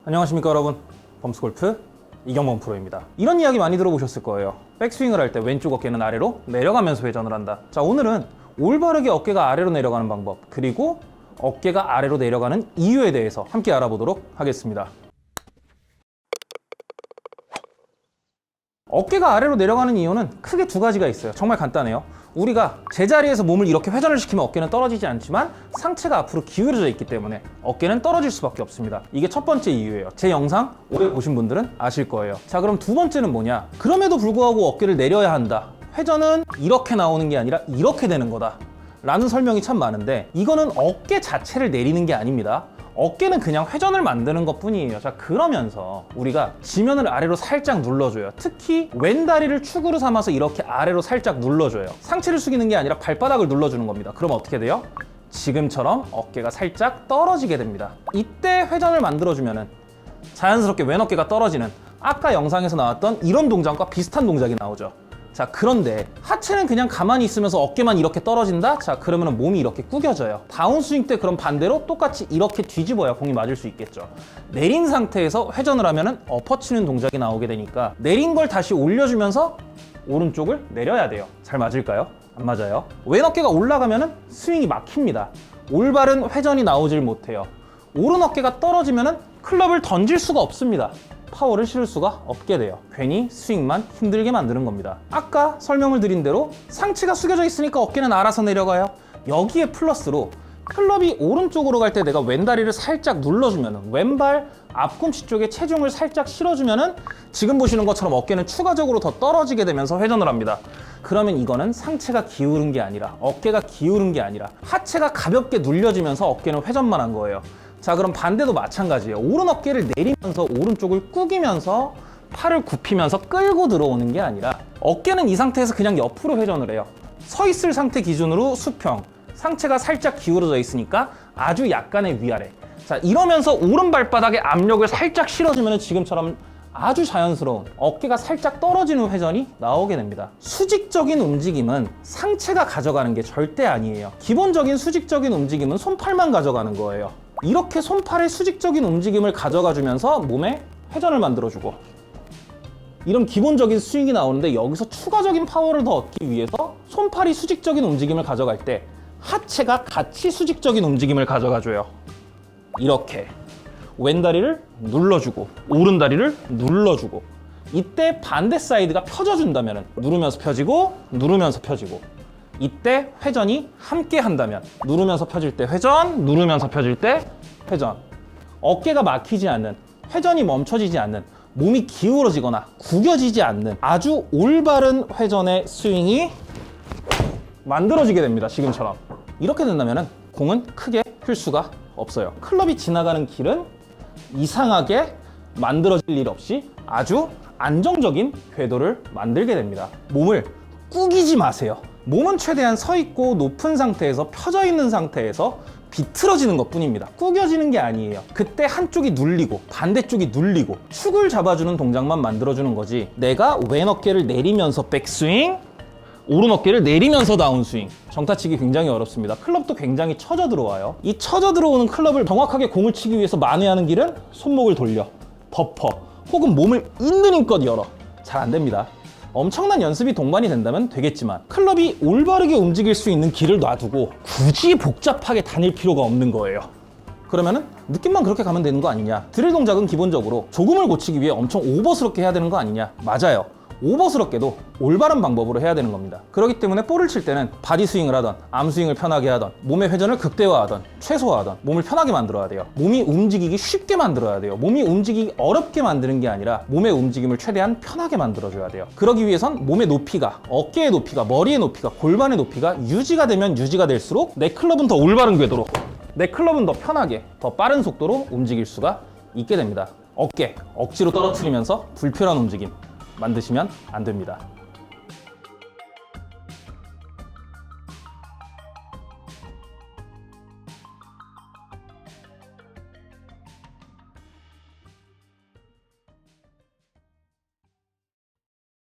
안녕하십니까 여러분, 범스골프 이경범 프로입니다. 이런 이야기 많이 들어보셨을 거예요. 백스윙을 할 때 왼쪽 어깨는 아래로 내려가면서 회전을 한다. 자, 오늘은 올바르게 어깨가 아래로 내려가는 방법, 그리고 어깨가 아래로 내려가는 이유에 대해서 함께 알아보도록 하겠습니다. 어깨가 아래로 내려가는 이유는 크게 두 가지가 있어요. 정말 간단해요. 우리가 제자리에서 몸을 이렇게 회전을 시키면 어깨는 떨어지지 않지만 상체가 앞으로 기울어져 있기 때문에 어깨는 떨어질 수밖에 없습니다. 이게 첫 번째 이유예요. 제 영상 오래 보신 분들은 아실 거예요. 자, 그럼 두 번째는 뭐냐? 그럼에도 불구하고 어깨를 내려야 한다. 회전은 이렇게 나오는 게 아니라 이렇게 되는 거다 라는 설명이 참 많은데, 이거는 어깨 자체를 내리는 게 아닙니다. 어깨는 그냥 회전을 만드는 것 뿐이에요. 자, 그러면서 우리가 지면을 아래로 살짝 눌러줘요. 특히 왼다리를 축으로 삼아서 이렇게 아래로 살짝 눌러줘요. 상체를 숙이는 게 아니라 발바닥을 눌러주는 겁니다. 그럼 어떻게 돼요? 지금처럼 어깨가 살짝 떨어지게 됩니다. 이때 회전을 만들어주면은 자연스럽게 왼 어깨가 떨어지는, 아까 영상에서 나왔던 이런 동작과 비슷한 동작이 나오죠. 자, 그런데 하체는 그냥 가만히 있으면서 어깨만 이렇게 떨어진다? 자, 그러면 몸이 이렇게 구겨져요. 다운스윙 때 그럼 반대로 똑같이 이렇게 뒤집어야 공이 맞을 수 있겠죠. 내린 상태에서 회전을 하면은 엎어치는 동작이 나오게 되니까 내린 걸 다시 올려주면서 오른쪽을 내려야 돼요. 잘 맞을까요? 안 맞아요. 왼 어깨가 올라가면은 스윙이 막힙니다. 올바른 회전이 나오질 못해요. 오른 어깨가 떨어지면은 클럽을 던질 수가 없습니다. 파워를 실을 수가 없게 돼요. 괜히 스윙만 힘들게 만드는 겁니다. 아까 설명을 드린 대로 상체가 숙여져 있으니까 어깨는 알아서 내려가요. 여기에 플러스로 클럽이 오른쪽으로 갈 때 내가 왼다리를 살짝 눌러주면, 왼발 앞꿈치 쪽에 체중을 살짝 실어주면 지금 보시는 것처럼 어깨는 추가적으로 더 떨어지게 되면서 회전을 합니다. 그러면 이거는 상체가 기울은 게 아니라, 어깨가 기울은 게 아니라 하체가 가볍게 눌려지면서 어깨는 회전만 한 거예요. 자, 그럼 반대도 마찬가지예요. 오른 어깨를 내리면서 오른쪽을 꾸기면서 팔을 굽히면서 끌고 들어오는 게 아니라, 어깨는 이 상태에서 그냥 옆으로 회전을 해요. 서 있을 상태 기준으로 수평, 상체가 살짝 기울어져 있으니까 아주 약간의 위아래. 자, 이러면서 오른 발바닥에 압력을 살짝 실어주면 지금처럼 아주 자연스러운 어깨가 살짝 떨어지는 회전이 나오게 됩니다. 수직적인 움직임은 상체가 가져가는 게 절대 아니에요. 기본적인 수직적인 움직임은 손팔만 가져가는 거예요. 이렇게 손팔의 수직적인 움직임을 가져가 주면서 몸에 회전을 만들어주고, 이런 기본적인 스윙이 나오는데, 여기서 추가적인 파워를 더 얻기 위해서 손팔이 수직적인 움직임을 가져갈 때 하체가 같이 수직적인 움직임을 가져가줘요. 이렇게 왼다리를 눌러주고 오른다리를 눌러주고, 이때 반대 사이드가 펴져준다면 누르면서 펴지고 누르면서 펴지고, 이때 회전이 함께 한다면 누르면서 펴질 때 회전, 누르면서 펴질 때 회전. 어깨가 막히지 않는, 회전이 멈춰지지 않는, 몸이 기울어지거나 구겨지지 않는 아주 올바른 회전의 스윙이 만들어지게 됩니다. 지금처럼. 이렇게 된다면 공은 크게 휠 수가 없어요. 클럽이 지나가는 길은 이상하게 만들어질 일 없이 아주 안정적인 궤도를 만들게 됩니다. 몸을 꾸기지 마세요. 몸은 최대한 서 있고 높은 상태에서, 펴져 있는 상태에서 비틀어지는 것 뿐입니다. 구겨지는 게 아니에요. 그때 한쪽이 눌리고 반대쪽이 눌리고 축을 잡아주는 동작만 만들어주는 거지, 내가 왼 어깨를 내리면서 백스윙, 오른 어깨를 내리면서 다운스윙, 정타치기 굉장히 어렵습니다. 클럽도 굉장히 처져 들어와요. 이 처져 들어오는 클럽을 정확하게 공을 치기 위해서 만회하는 길은 손목을 돌려, 덮어, 혹은 몸을 있는 힘껏 열어. 잘 안 됩니다. 엄청난 연습이 동반이 된다면 되겠지만, 클럽이 올바르게 움직일 수 있는 길을 놔두고 굳이 복잡하게 다닐 필요가 없는 거예요. 그러면은 느낌만 그렇게 가면 되는 거 아니냐. 드릴 동작은 기본적으로 조금을 고치기 위해 엄청 오버스럽게 해야 되는 거 아니냐. 맞아요. 오버스럽게도 올바른 방법으로 해야 되는 겁니다. 그렇기 때문에 볼을 칠 때는 바디 스윙을 하던, 암 스윙을 편하게 하던, 몸의 회전을 극대화하던 최소화하던 몸을 편하게 만들어야 돼요. 몸이 움직이기 쉽게 만들어야 돼요. 몸이 움직이기 어렵게 만드는 게 아니라 몸의 움직임을 최대한 편하게 만들어줘야 돼요. 그러기 위해선 몸의 높이가, 어깨의 높이가, 머리의 높이가, 골반의 높이가 유지가 되면 유지가 될수록 내 클럽은 더 올바른 궤도로, 내 클럽은 더 편하게, 더 빠른 속도로 움직일 수가 있게 됩니다. 어깨 억지로 떨어뜨리면서 불편한 움직임 만드시면 안 됩니다.